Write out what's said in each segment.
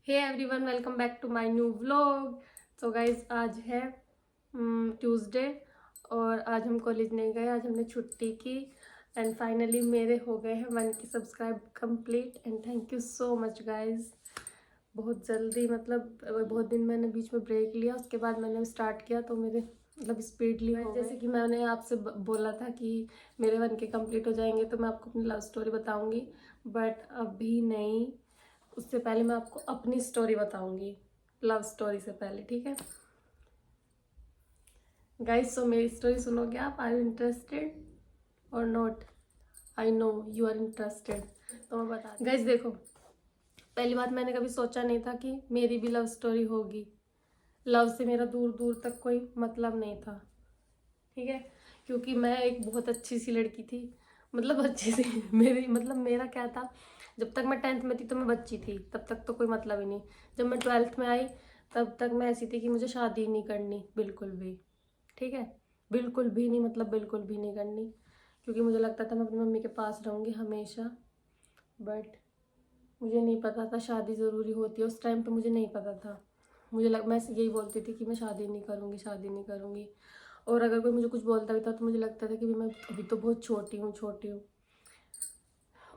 Hey everyone, welcome back to my new vlog. तो guys आज है ट्यूसडे और आज हम कॉलेज नहीं गए, आज हमने छुट्टी की एंड फाइनली मेरे हो गए हैं 1K subscribe complete and thank you so much guys. बहुत जल्दी मतलब बहुत दिन मैंने बीच में ब्रेक लिया, उसके बाद मैंने स्टार्ट किया तो मेरे मतलब स्पीडली हो गए। जैसे कि मैंने आपसे बोला था कि मेरे 1K कंप्लीट हो जाएंगे तो मैं आपको अपनी लव स्टोरी बताऊंगी, बट अभी नहीं, उससे पहले मैं आपको अपनी स्टोरी बताऊंगी, लव स्टोरी से पहले, ठीक है गाइस। सो मेरी स्टोरी सुनोगे आप? आर यू इंटरेस्टेड और not? I know you are interested. तो मैं बता गाइस, देखो, पहली बात, मैंने कभी सोचा नहीं था कि मेरी भी लव स्टोरी होगी। लव से मेरा दूर दूर तक कोई मतलब नहीं था, ठीक है, क्योंकि मैं एक बहुत अच्छी सी लड़की थी, मतलब अच्छी सी मेरी मतलब मेरा क्या था, जब तक मैं 10th में थी तो मैं बच्ची थी, तब तक तो कोई मतलब ही नहीं। जब मैं 12th में आई तब तक मैं ऐसी थी कि मुझे शादी नहीं करनी बिल्कुल भी, ठीक है, बिल्कुल भी नहीं, मतलब बिल्कुल भी नहीं करनी, क्योंकि मुझे लगता था मैं अपनी मम्मी के पास रहूँगी हमेशा। बट मुझे नहीं पता था शादी ज़रूरी होती है, उस टाइम पे मुझे नहीं पता था। मैं यही बोलती थी कि मैं शादी नहीं करूँगी, शादी नहीं करूँगी। और अगर कोई मुझे कुछ बोलता भी था तो मुझे लगता था कि मैं अभी तो बहुत छोटी हूँ, छोटी हूँ।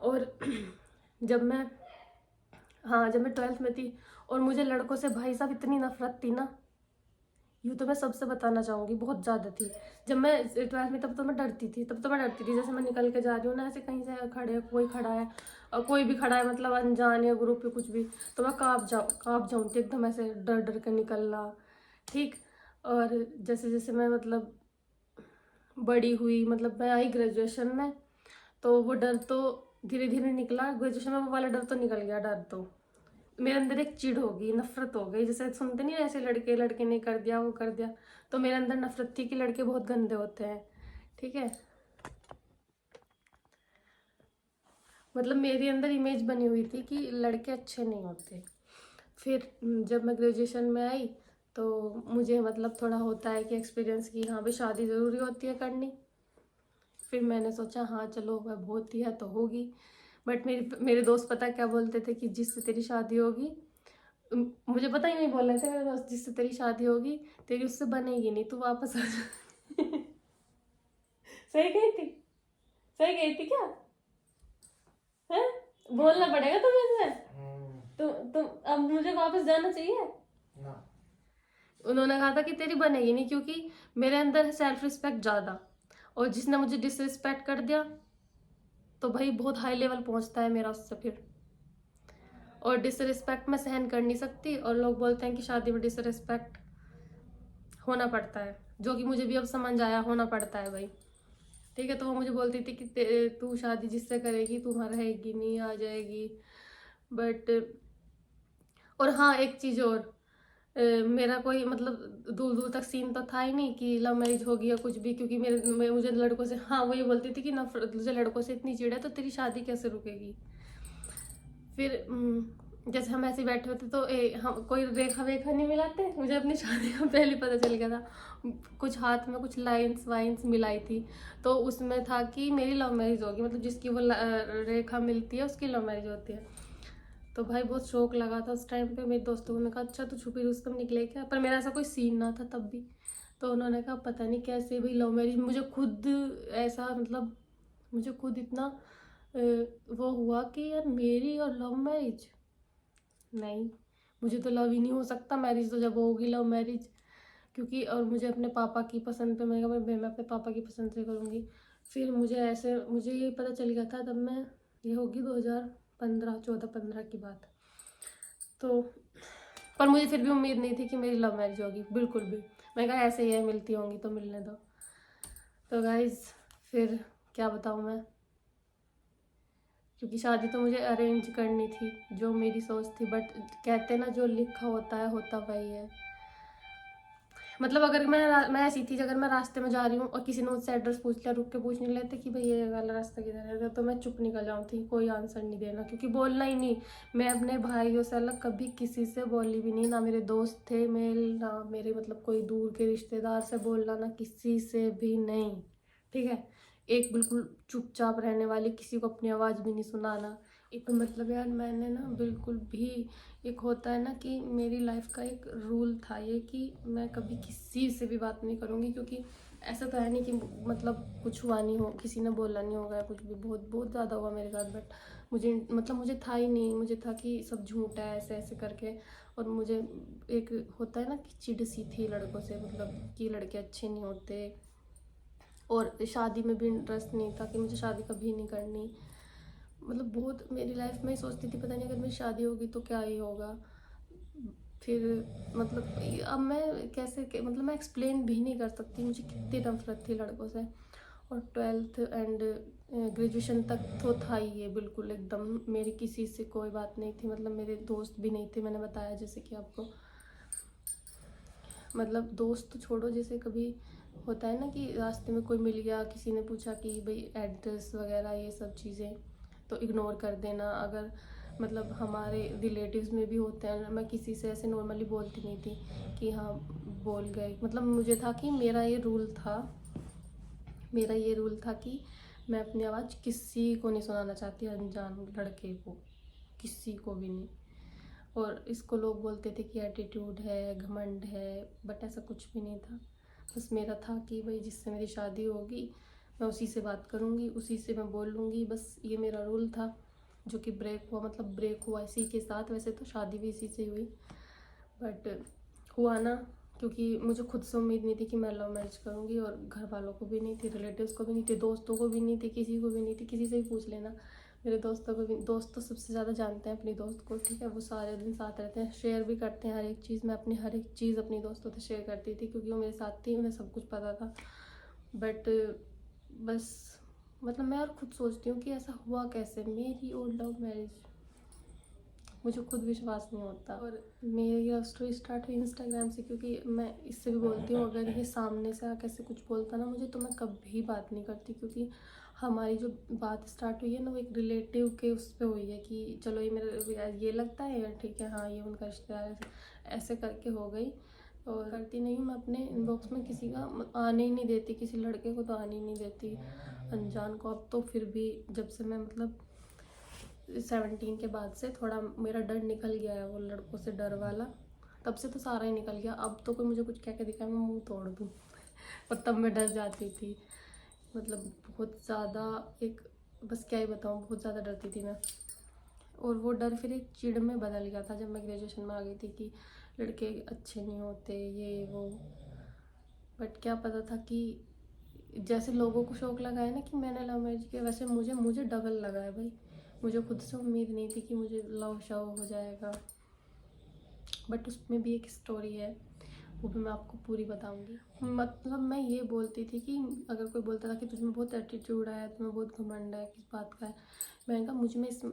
और जब मैं हाँ, जब मैं 12th में थी और मुझे लड़कों से भाई साहब इतनी नफरत थी ना, यूँ तो मैं सबसे बताना चाहूँगी, बहुत ज़्यादा थी। जब मैं 12th में, तब तो मैं डरती थी, जैसे मैं निकल के जा रही हूँ ना, ऐसे कहीं से खड़े कोई खड़ा है और कोई भी खड़ा है, मतलब अनजान या ग्रुप या कुछ भी, तो मैं काँप जाऊँ थी एकदम, ऐसे डर डर के निकलना, ठीक। और जैसे जैसे मैं मतलब बड़ी हुई, मतलब मैं आई ग्रेजुएशन में, तो वो डर तो धीरे धीरे निकला, ग्रेजुएशन में वो वाला डर तो निकल गया। डर तो मेरे अंदर एक चिढ़ हो गई, नफरत हो गई, जैसे सुनते नहीं ऐसे लड़के लड़के ने कर दिया वो कर दिया, तो मेरे अंदर नफरत थी कि लड़के बहुत गंदे होते हैं, ठीक है। मतलब मेरे अंदर इमेज बनी हुई थी कि लड़के अच्छे नहीं होते। फिर जब मैं ग्रेजुएशन में आई तो मुझे मतलब थोड़ा होता है कि एक्सपीरियंस की हाँ भाई शादी ज़रूरी होती है करनी। फिर मैंने सोचा हाँ चलो अब होती है तो होगी। बट मेरे दोस्त पता क्या बोलते थे कि जिससे तेरी शादी होगी, मुझे पता ही नहीं बोल रहे थे मेरे दोस्त, जिससे तेरी शादी होगी तेरी उससे बनेगी नहीं, तू वापस आ जा। सही गई थी? सही गई थी क्या? है, बोलना पड़ेगा तुम्हें से। तुम अब मुझे वापस जाना चाहिए ना। उन्होंने कहा था कि तेरी बनेगी नहीं, क्योंकि मेरे अंदर है सेल्फ रिस्पेक्ट ज्यादा, और जिसने मुझे डिसरिस्पेक्ट कर दिया तो भाई बहुत हाई लेवल पहुंचता है मेरा उससे फिर। और डिसरिस्पेक्ट मैं सहन कर नहीं सकती, और लोग बोलते हैं कि शादी में डिसरिस्पेक्ट होना पड़ता है, जो कि मुझे भी अब समझ आया, होना पड़ता है भाई, ठीक है। तो वो मुझे बोलती थी कि तू शादी जिससे करेगी तुम्हारा रहेगी नहीं, आ जाएगी। बट और हाँ, एक चीज़ और, मेरा कोई मतलब दूर दूर तक सीन तो था ही नहीं कि लव मैरिज होगी या कुछ भी, क्योंकि मुझे लड़कों से, हाँ वो ये बोलती थी कि नफरत, तुझे लड़कों से इतनी चिढ़ है तो तेरी शादी कैसे रुकेगी। फिर जैसे हम ऐसे बैठे होते तो हम कोई रेखा वेखा नहीं मिलाते, मुझे अपनी शादी का पहले पता चल गया था। कुछ हाथ में कुछ लाइंस वाइंस मिलाई थी, तो उसमें था कि मेरी लव मैरिज होगी, मतलब जिसकी वो रेखा मिलती है उसकी लव मैरिज होती है। तो भाई बहुत शौक लगा था उस टाइम पे। मेरे दोस्तों ने कहा अच्छा तो छुपी रुस्तम निकले क्या, पर मेरा ऐसा कोई सीन ना था तब भी। तो उन्होंने कहा पता नहीं कैसे भाई लव मैरिज, मुझे खुद ऐसा मतलब मुझे खुद इतना वो हुआ कि यार मेरी और लव मैरिज, नहीं, मुझे तो लव ही नहीं हो सकता, मैरिज तो जब होगी लव मैरिज। क्योंकि और मुझे अपने पापा की पसंद पे, मैं अपने पापा की पसंद से करूँगी। फिर मुझे ये पता चल गया था तब मैं, ये होगी 2015 14-15 की बात। तो पर मुझे फिर भी उम्मीद नहीं थी कि मेरी लव मैरिज होगी, बिल्कुल भी। मैं कहा ऐसे ही है, मिलती होंगी तो मिलने दो। तो गाइज फिर क्या बताऊँ मैं, क्योंकि शादी तो मुझे अरेंज करनी थी, जो मेरी सोच थी। बट कहते ना जो लिखा होता है होता वही है। मतलब अगर मैं ऐसी थी, अगर मैं रास्ते में जा रही हूँ और किसी ने मुझसे एड्रेस पूछ लिया, रुक के पूछ नहीं लेते कि भाई ये वाला रास्ता किधर है, तो मैं चुप निकल जाऊँ थी, कोई आंसर नहीं देना, क्योंकि बोलना ही नहीं। मैं अपने भाइयों से अलग कभी किसी से बोली भी नहीं, ना मेरे दोस्त थे मेल, ना मेरे मतलब कोई दूर के रिश्तेदार से बोलना, ना किसी से भी नहीं, ठीक है। एक बिल्कुल चुपचाप रहने वाली, किसी को अपनी आवाज़ भी नहीं सुनाना। एक मतलब यार मैंने ना बिल्कुल भी, एक होता है ना कि मेरी लाइफ का एक रूल था ये कि मैं कभी किसी से भी बात नहीं करूँगी, क्योंकि ऐसा तो है नहीं कि मतलब कुछ हुआ नहीं हो, किसी ने बोला नहीं होगा, कुछ भी बहुत बहुत ज़्यादा हुआ मेरे साथ, बट मुझे था ही नहीं, मुझे था कि सब झूठ है ऐसे ऐसे करके। और मुझे एक होता है ना कि चिढ़ सी थी लड़कों से, मतलब कि लड़के अच्छे नहीं होते, और शादी में भी इंटरेस्ट नहीं था कि मुझे शादी कभी नहीं करनी। मतलब बहुत मेरी लाइफ में ही सोचती थी पता नहीं अगर मेरी शादी होगी तो क्या ही होगा। फिर मतलब अब मैं मतलब मैं एक्सप्लेन भी नहीं कर सकती मुझे कितनी नफरत थी लड़कों से। और 12th एंड ग्रेजुएशन तक तो था ही ये बिल्कुल एकदम, मेरी किसी से कोई बात नहीं थी, मतलब मेरे दोस्त भी नहीं थे, मैंने बताया जैसे कि आपको। मतलब दोस्त तो छोड़ो, जैसे कभी होता है ना कि रास्ते में कोई मिल गया, किसी ने पूछा कि भाई एड्रेस वगैरह ये सब चीज़ें, तो इग्नोर कर देना। अगर मतलब हमारे रिलेटिव्स में भी होते हैं, मैं किसी से ऐसे नॉर्मली बोलती नहीं थी कि हाँ बोल गए। मतलब मुझे था कि मेरा ये रूल था कि मैं अपनी आवाज़ किसी को नहीं सुनाना चाहती, अनजान लड़के को, किसी को भी नहीं। और इसको लोग बोलते थे कि एटीट्यूड है, घमंड है, बट ऐसा कुछ भी नहीं था। बस मेरा था कि भाई जिससे मेरी शादी होगी मैं उसी से बात करूँगी, उसी से मैं बोल लूँगी, बस ये मेरा रूल था, जो कि ब्रेक हुआ। मतलब ब्रेक हुआ इसी के साथ, वैसे तो शादी भी इसी से हुई, बट हुआ ना, क्योंकि मुझे खुद से उम्मीद नहीं थी कि मैं लव मैरिज करूँगी, और घर वालों को भी नहीं थी, रिलेटिव्स को भी नहीं थी, दोस्तों को भी नहीं थी, किसी को भी नहीं थी। किसी से भी पूछ लेना, मेरे दोस्तों को भी, दोस्त तो सबसे ज़्यादा जानते हैं अपनी दोस्त को, ठीक है, वो सारे दिन साथ रहते हैं, शेयर भी करते हैं हर एक चीज़। मैं अपनी हर एक चीज़ अपनी दोस्तों से शेयर करती थी, क्योंकि वो मेरे साथ थी, उन्हें सब कुछ पता था। बट बस मतलब मैं और खुद सोचती हूँ कि ऐसा हुआ कैसे, मेरी और लव मैरिज, मुझे खुद विश्वास नहीं होता। और मेरी लव स्टोरी स्टार्ट हुई इंस्टाग्राम से, क्योंकि मैं इससे भी बोलती हूँ अगर ये सामने से आके ऐसे कुछ बोलता ना मुझे, तो मैं कभी बात नहीं करती, क्योंकि हमारी जो बात स्टार्ट हुई है ना वो एक रिलेटिव के उस पर हुई है कि चलो ये मेरा ये लगता है यार, ठीक है हाँ ये उनका रिश्तेदार है, ऐसे करके हो गई। और करती नहीं हूँ मैं अपने इनबॉक्स में किसी का आने ही नहीं देती, किसी लड़के को तो आने ही नहीं देती, अनजान को। अब तो फिर भी जब से मैं मतलब 17 के बाद से थोड़ा मेरा डर निकल गया है, वो लड़कों से डर वाला, तब से तो सारा ही निकल गया। अब तो कोई मुझे कुछ कह के दिखाए मैं मुंह तोड़ दूँ और तब मैं डर जाती थी, मतलब बहुत ज़्यादा, एक बस क्या ही बताऊँ, बहुत ज़्यादा डरती थी मैं। और वो डर फिर एक चिढ़ में बदल गया था जब मैं ग्रेजुएशन में आ गई थी कि लड़के अच्छे नहीं होते ये वो। बट क्या पता था कि जैसे लोगों को शौक लगा है ना कि मैंने लव मैरिज किया, वैसे मुझे मुझे डबल लगा है भाई। मुझे खुद से उम्मीद नहीं थी कि मुझे लव शव हो जाएगा, बट उसमें भी एक स्टोरी है, वो भी मैं आपको पूरी बताऊंगी। मतलब मैं ये बोलती थी कि अगर कोई बोलता था कि तुझमें बहुत एटीट्यूड है, तुम्हें बहुत घमंड है, किस बात का है, मैंने कहा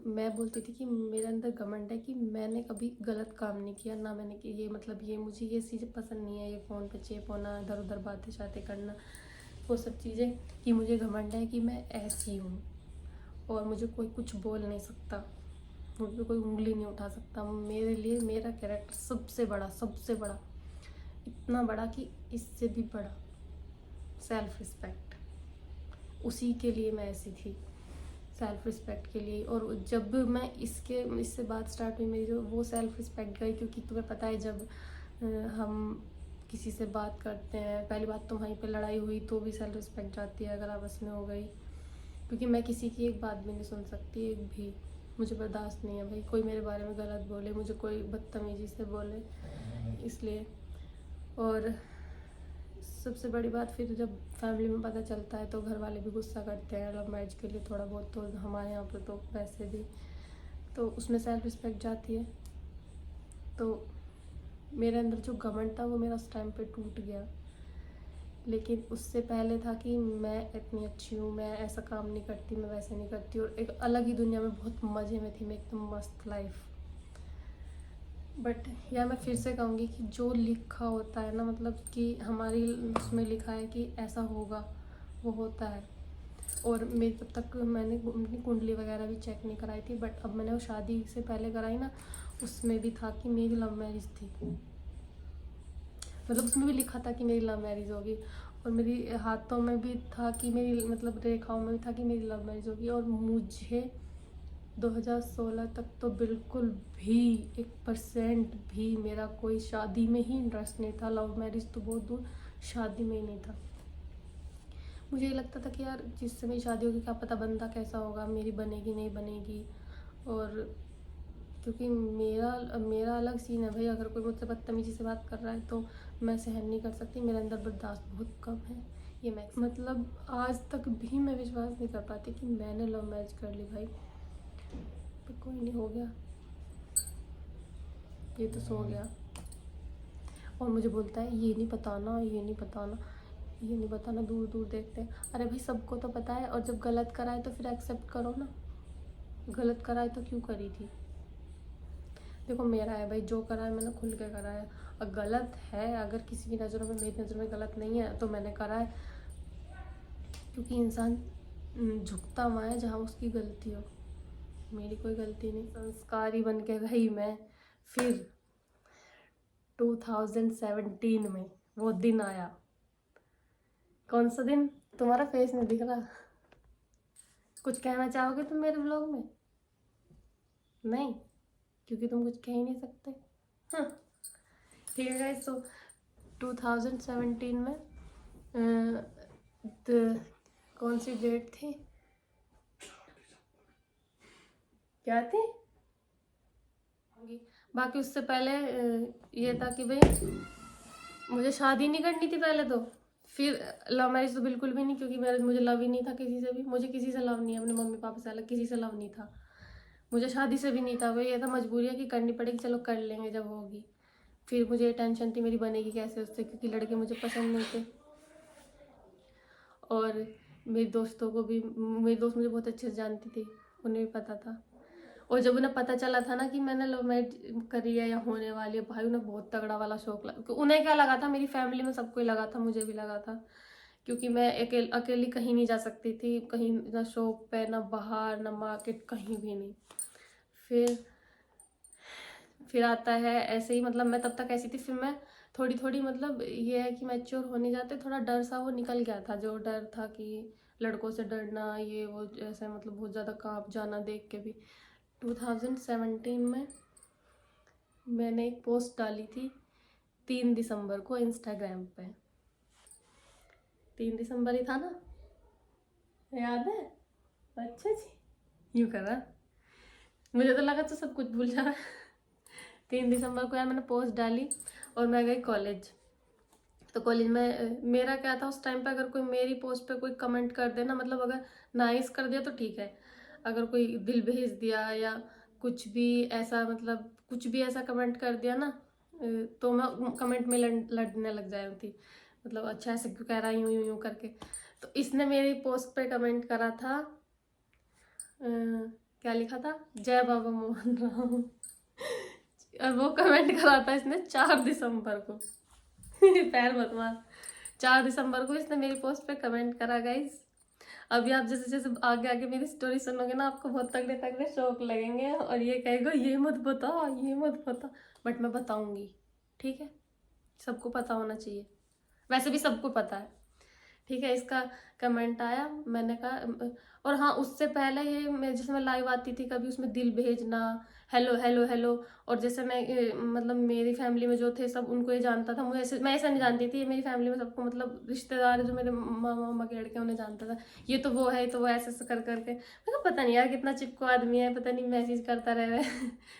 मैं बोलती थी कि मेरे अंदर घमंड है कि मैंने कभी गलत काम नहीं किया ना, मैंने कि ये मतलब ये मुझे ये चीज़ें पसंद नहीं है, ये फ़ोन पे चेप होना, इधर उधर बातें शातें करना, वो सब चीज़ें, कि मुझे घमंड है कि मैं ऐसी हूँ और मुझे कोई कुछ बोल नहीं सकता, मुझ पर कोई उंगली नहीं उठा सकता। मेरे लिए मेरा कैरेक्टर सबसे बड़ा, इतना बड़ा कि इससे भी बड़ा, सेल्फ रिस्पेक्ट, उसी के लिए मैं ऐसी थी, सेल्फ रिस्पेक्ट के लिए। और जब मैं इससे बात स्टार्ट हुई मेरी, जो वो सेल्फ रिस्पेक्ट गई, क्योंकि तुम्हें पता है जब हम किसी से बात करते हैं, पहली बात तो वहीं पे लड़ाई हुई तो भी सेल्फ रिस्पेक्ट जाती है अगर आपस में हो गई, क्योंकि मैं किसी की एक बात भी नहीं सुन सकती, एक भी, मुझे बर्दाश्त नहीं है भाई कोई मेरे बारे में गलत बोले, मुझे कोई बदतमीजी से बोले, इसलिए। और सबसे बड़ी बात फिर जब फैमिली में पता चलता है तो घर वाले भी गुस्सा करते हैं लव मैरिज के लिए थोड़ा बहुत, तो हमारे यहाँ पर तो वैसे भी, तो उसमें सेल्फ रिस्पेक्ट जाती है। तो मेरे अंदर जो घमंड था वो मेरा उस टाइम पे टूट गया, लेकिन उससे पहले था कि मैं इतनी अच्छी हूँ, मैं ऐसा काम नहीं करती, मैं वैसे नहीं करती, और एक अलग ही दुनिया में बहुत मज़े में थी मैं, एकदम मस्त लाइफ। बट यार मैं फिर से कहूँगी कि जो लिखा होता है ना, मतलब कि हमारी उसमें लिखा है कि ऐसा होगा, वो होता है। और मेरी तब तक मैंने अपनी कुंडली वगैरह भी चेक नहीं कराई थी, बट अब मैंने वो शादी से पहले कराई ना, उसमें भी था कि मेरी लव मैरिज थी, मतलब उसमें भी लिखा था कि मेरी लव मैरिज होगी, और मेरी हाथों में भी था कि मेरी मतलब रेखाओं में भी था कि मेरी लव मैरिज होगी। और मुझे 2016 तक तो बिल्कुल भी 1% भी मेरा कोई शादी में ही इंटरेस्ट नहीं था। लव मैरिज तो बहुत दूर, शादी में ही नहीं था। मुझे ये लगता था कि यार जिससे मेरी शादी होगी क्या पता बंदा कैसा होगा, मेरी बनेगी नहीं बनेगी। और क्योंकि मेरा अलग सीन है भाई, अगर कोई मुझसे बदतमीजी से बात कर रहा है तो मैं सहन नहीं कर सकती, मेरे अंदर बर्दाश्त बहुत कम है। ये मैं मतलब आज तक भी मैं विश्वास नहीं कर पाती कि मैंने लव मैरिज कर ली भाई। पर कोई नहीं, हो गया, ये तो सो गया। और मुझे बोलता है ये नहीं बताना, ये नहीं बताना, ये नहीं बताना, दूर दूर देखते हैं। अरे भाई सबको तो पता है, और जब गलत कराए तो फिर एक्सेप्ट करो ना। गलत कराए तो क्यों करी थी? देखो मेरा है भाई, जो करा है मैंने खुल के करा है। और गलत है अगर किसी की नज़रों में, मेरी नज़रों में गलत नहीं है तो मैंने करा है, क्योंकि इंसान झुकता हुआ है जहाँ उसकी गलती हो। मेरी कोई गलती नहीं, संस्कारी बन के रही मैं। फिर 2017 में वो दिन आया। कौन सा दिन? तुम्हारा फेस नहीं दिख रहा। कुछ कहना चाहोगे तुम मेरे ब्लॉग में? नहीं, क्योंकि तुम कुछ कह ही नहीं सकते। हाँ ठीक है गाइस। सो 2017 में कौन सी डेट थी, क्या थी? बाकी उससे पहले ये था कि भाई मुझे शादी नहीं करनी थी पहले तो। फिर लव मैरिज तो बिल्कुल भी नहीं, क्योंकि मुझे लव ही नहीं था किसी से भी। मुझे किसी से लव नहीं है, अपने मम्मी पापा से अलग किसी से लव नहीं था। मुझे शादी से भी नहीं था, वही ये था मजबूरी है कि करनी पड़ेगी, चलो कर लेंगे जब होगी। फिर मुझे टेंशन थी मेरी बनेगी कैसे उससे, क्योंकि लड़के मुझे पसंद नहीं थे। और मेरी दोस्तों को भी, मेरी दोस्त मुझे बहुत अच्छे से जानती थी, उन्हें भी पता था। और जब उन्हें पता चला था ना कि मैंने लव मैरिज करी है या होने वाली है, भाई उन्हें बहुत तगड़ा वाला शौक लगा। उन्हें क्या लगा था, मेरी फैमिली में सबको ही लगा था, मुझे भी लगा था, क्योंकि मैं अकेली कहीं नहीं जा सकती थी, कहीं ना शॉप पे, ना बाहर, ना मार्केट, कहीं भी नहीं। फिर आता है ऐसे ही, मतलब मैं तब तक ऐसी थी। फिर मैं थोड़ी थोड़ी, मतलब ये है कि मैच्योर होने जाते थोड़ा डर सा वो निकल गया था, जो डर था कि लड़कों से डरना, ये वो, ऐसे मतलब बहुत ज़्यादा कांप जाना देख के भी। 2017 में मैंने एक पोस्ट डाली थी 3 दिसंबर को इंस्टाग्राम पे। 3 दिसंबर ही था ना, याद है? अच्छा जी, यूँ करा, मुझे तो लगा तो सब कुछ भूल जा रहा है। 3 दिसंबर को यार मैंने पोस्ट डाली और मैं गई कॉलेज। तो कॉलेज में मेरा क्या था उस टाइम पे, अगर कोई मेरी पोस्ट पे कोई कमेंट कर देना, मतलब अगर नाइस कर दिया तो ठीक है, अगर कोई दिल भेज दिया या कुछ भी ऐसा, मतलब कुछ भी ऐसा कमेंट कर दिया ना, तो मैं कमेंट में लड़ने लग जाती थी। मतलब अच्छा ऐसे क्यों कह रहा है, यूं यूं यूं करके। तो इसने मेरी पोस्ट पे कमेंट करा था, क्या लिखा था, जय बाबा मोहन राम। और वो कमेंट करा था इसने 4 दिसंबर को। पैर मत मार। 4 दिसंबर को इसने मेरी पोस्ट पे कमेंट करा गाइस। अभी आप जैसे जैसे आगे आगे मेरी स्टोरी सुनोगे ना, आपको बहुत तगड़े तगड़े शौक लगेंगे और ये कहेगा ये मत बता, ये मत बता, बट मैं बताऊंगी, ठीक है? सबको पता होना चाहिए, वैसे भी सबको पता है, ठीक है? इसका कमेंट आया, मैंने कहा। और हाँ, उससे पहले ये मैं जैसे मैं लाइव आती थी कभी, उसमें दिल भेजना, हेलो हेलो हेलो। और जैसे मैं मतलब मेरी फैमिली में जो थे सब उनको ये जानता था, मुझे ऐसे, मैं ऐसा नहीं जानती थी, मेरी फैमिली में सबको, मतलब रिश्तेदार जो मेरे मामा मामा के लड़के उन्हें जानता था, ये तो वो है, तो वो ऐसे ऐसे कर करके। मैं कहा पता नहीं यार कितना चिपको आदमी है, पता नहीं मैसेज करता रहे।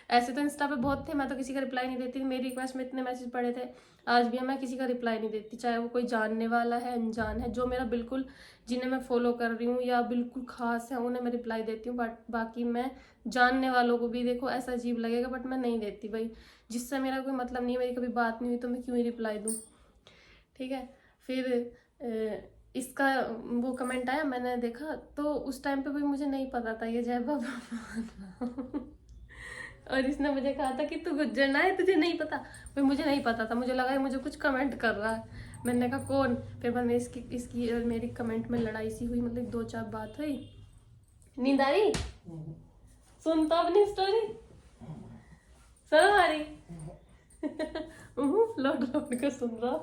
ऐसे तो इंस्टा पे बहुत थे, मैं तो किसी का रिप्लाई नहीं देती, मेरी रिक्वेस्ट में इतने मैसेज पड़े थे। आज भी मैं किसी का रिप्लाई नहीं देती, चाहे वो कोई जानने वाला है, अनजान है, जो मेरा बिल्कुल, जिन्हें मैं फॉलो कर रही हूँ या बिल्कुल खास है, उन्हें मैं रिप्लाई देती हूँ। बट बाकी मैं जानने वालों को भी, देखो ऐसा अजीब लगेगा बट मैं नहीं देती भाई, जिससे मेरा कोई मतलब नहीं है, मेरी कभी बात नहीं हुई तो मैं क्यों ही रिप्लाई दूँ, ठीक है? फिर इसका वो कमेंट आया, मैंने देखा तो उस टाइम पे भाई मुझे नहीं पता था ये जय बाबा। और इसने मुझे कहा था कि तू गुज्जर ना है, तुझे नहीं पता। भाई मुझे नहीं पता था, मुझे लगा मुझे कुछ कमेंट कर रहा है। मैंने कहा कौन? फिर मैंने इसकी और मेरी कमेंट में लड़ाई सी हुई, मतलब 2-4 बात हुई। नींद आ रही? सुन तो अपनी स्टोरी, सुनो आ रही। लौट लौट कर सुन रहा।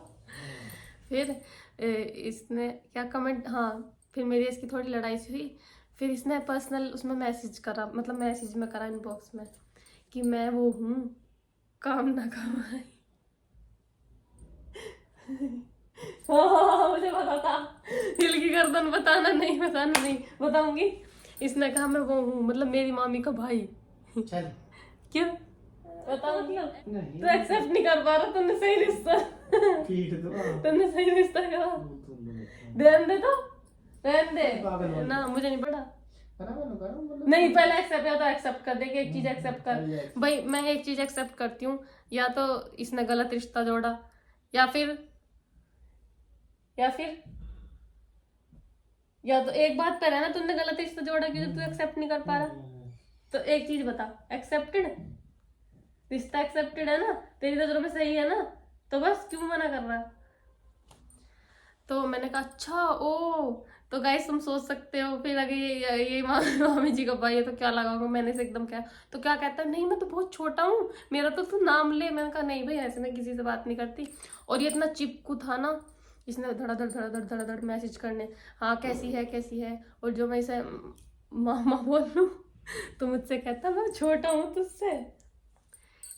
फिर इसने क्या कमेंट, हाँ, फिर मेरी इसकी थोड़ी लड़ाई सी हुई। फिर इसने पर्सनल उसमें मैसेज करा, मतलब मैसेज में करा इनबॉक्स में कि मैं वो हूँ काम ना कमाई। हाँ, मुझे पता था। दिल की गर्दन बताना नहीं बताऊंगी। इसने कहा मैं वो हूँ, मतलब मेरी मामी का भाई। चल क्यों बताओ, मतलब नहीं तू एक्सेप्ट नहीं कर पा रहा, तुमने सही रिश्ता पीट दो तुमने सही रिश्ता करा। तुम ध्यान दे, तो रहने दे पागल वाली। ना, मुझे नहीं पड़ा। मतलब नहीं, पहले एक्सेप्ट, या तो एक्सेप्ट कर दे कि एक चीज एक्सेप्ट कर। पहले भाई मैं एक चीज एक्सेप्ट करती हूँ, या तो इसने गलत रिश्ता जोड़ा, या फिर या फिर या तो एक बात पर है ना, तुमने गलत रिश्ता जोड़ा कि जो तू एक्सेप्ट नहीं कर पा रहा। तो एक चीज बता, एक्सेप्टेड रिश्ता एक्सेप्टेड है ना, तेरी नजरों में सही है ना, तो बस क्यों मना कर रहा है। तो मैंने कहा अच्छा ओ, तो गाइस तुम सोच सकते हो फिर अगर ये मामी जी का भाई है तो क्या लगाऊंगा। मैंने से एकदम क्या, तो क्या कहता है, नहीं मैं तो बहुत छोटा हूँ, मेरा तो तू नाम ले। मैंने कहा नहीं भाई, ऐसे मैं किसी से बात नहीं करती। और ये इतना चिपकू था ना, इसने धड़ाधड़ मैसेज करने, हाँ कैसी है। और जो मैं इसे मामा बोल लूँ तो मुझसे कहता मैं छोटा हूँ तुझसे।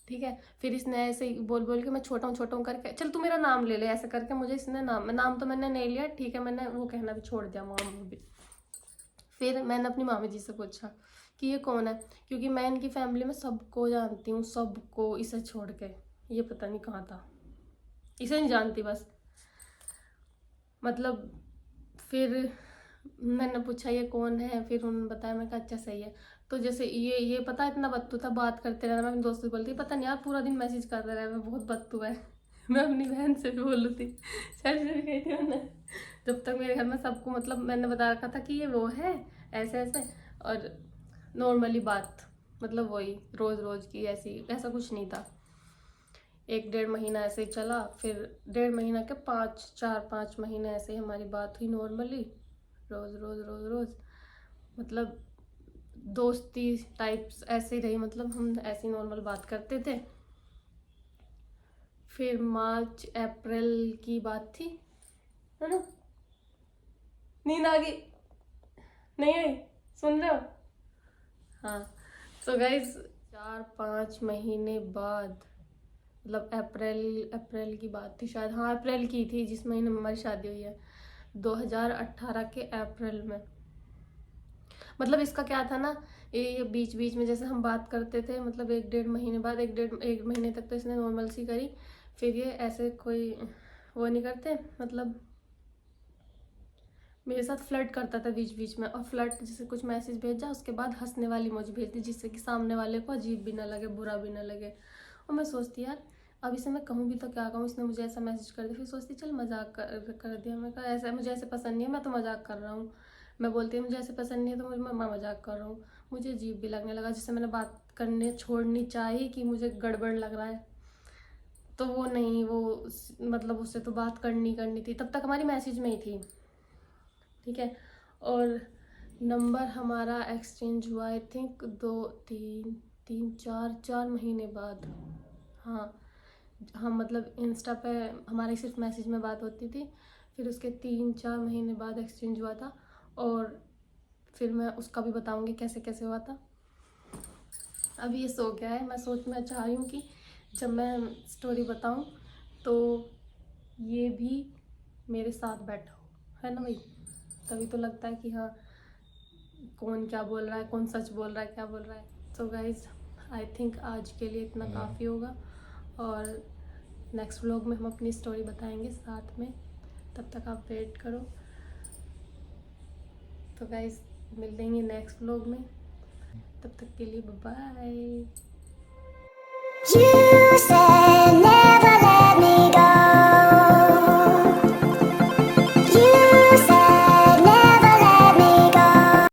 ठीक है, फिर इसने ऐसे ही बोल बोल के मैं छोटा हूँ करके, चल तू मेरा नाम ले ले ऐसे करके, मुझे इसने नाम तो मैंने नहीं लिया, ठीक है, मैंने वो कहना भी छोड़ दिया मामा भी। फिर मैंने अपनी मामी जी से पूछा कि ये कौन है, क्योंकि मैं इनकी फैमिली में सबको जानती हूँ, सबको, इसे छोड़ के। ये पता नहीं कहाँ था, इसे नहीं जानती बस, मतलब। फिर मैंने पूछा ये कौन है, फिर उन्होंने बताया। मैं कहा अच्छा सही है। तो जैसे ये पता इतना बत्तू था, बात करते रहना। मैं अपनी दोस्त से बोलती पता नहीं यार पूरा दिन मैसेज करते रहे, मैं बहुत बत्तू है। मैं अपनी बहन से भी बोल रही थी, चल से भी गई थी मैंने, जब तक मेरे घर में सबको, मतलब मैंने बता रखा था कि ये वो है ऐसे ऐसे। और नॉर्मली बात, मतलब वही रोज रोज की ऐसी, ऐसा कुछ नहीं था। 1-1.5 महीना ऐसे ही चला, फिर 1.5 महीना के 4-5 महीने ऐसे ही हमारी बात हुई नॉर्मली, रोज रोज रोज रोज, मतलब दोस्ती टाइप्स ऐसे ही रही, मतलब हम ऐसी नॉर्मल बात करते थे। फिर मार्च अप्रैल की बात थी, है ना। नींद आ गई, नहीं आई, सुन रहे हो। हाँ, तो गाइज 4-5 महीने बाद, मतलब अप्रैल की बात थी शायद, हाँ अप्रैल की थी, जिस महीने में हमारी शादी हुई है, 2018 के अप्रैल में। मतलब इसका क्या था ना, ये बीच बीच में जैसे हम बात करते थे, मतलब 1-1.5 महीने बाद, एक महीने तक तो इसने नॉर्मल सी करी। फिर ये ऐसे कोई वो नहीं करते, मतलब मेरे साथ फ्लर्ट करता था बीच बीच में। और फ्लर्ट जैसे कुछ मैसेज भेजा, उसके बाद हंसने वाली इमोजी भेज दी, जिससे कि सामने वाले को अजीब भी ना लगे, बुरा भी ना लगे। और मैं सोचती यार अब इसे मैं कहूँ भी तो क्या कहूँ, इसने मुझे ऐसा मैसेज कर दिया। फिर सोचती चल मजाक कर दिया। मैं कहा ऐसा मुझे ऐसे पसंद नहीं है, मैं तो मजाक कर रहा हूँ। मैं बोलती हूँ मुझे ऐसे पसंद नहीं है तो मैं मजाक कर रहा हूँ। मुझे अजीब भी लगने लगा, जिससे मैंने बात करने छोड़नी चाहिए कि मुझे गड़बड़ लग रहा है। तो वो नहीं, वो मतलब उससे तो बात करनी थी, तब तक हमारी मैसेज में ही थी, ठीक है। और नंबर हमारा एक्सचेंज हुआ आई थिंक 2-3-4 महीने बाद। हाँ हाँ, मतलब इंस्टा पे हमारी सिर्फ मैसेज में बात होती थी, फिर उसके 3-4 महीने बाद एक्सचेंज हुआ था। और फिर मैं उसका भी बताऊंगी कैसे कैसे हुआ था। अभी ये सो गया है, मैं चाह रही हूँ कि जब मैं स्टोरी बताऊँ तो ये भी मेरे साथ बैठा हो, है ना भाई। तभी तो लगता है कि हाँ कौन क्या बोल रहा है, कौन सच बोल रहा है, क्या बोल रहा है। सो गाइज आई थिंक आज के लिए इतना काफ़ी होगा, और नेक्स्ट व्लॉग में हम अपनी स्टोरी बताएंगे साथ में, तब तक आप वेट करो। तो गाइज मिल लेंगे नेक्स्ट व्लॉग में, तब तक के लिए बाय बाय।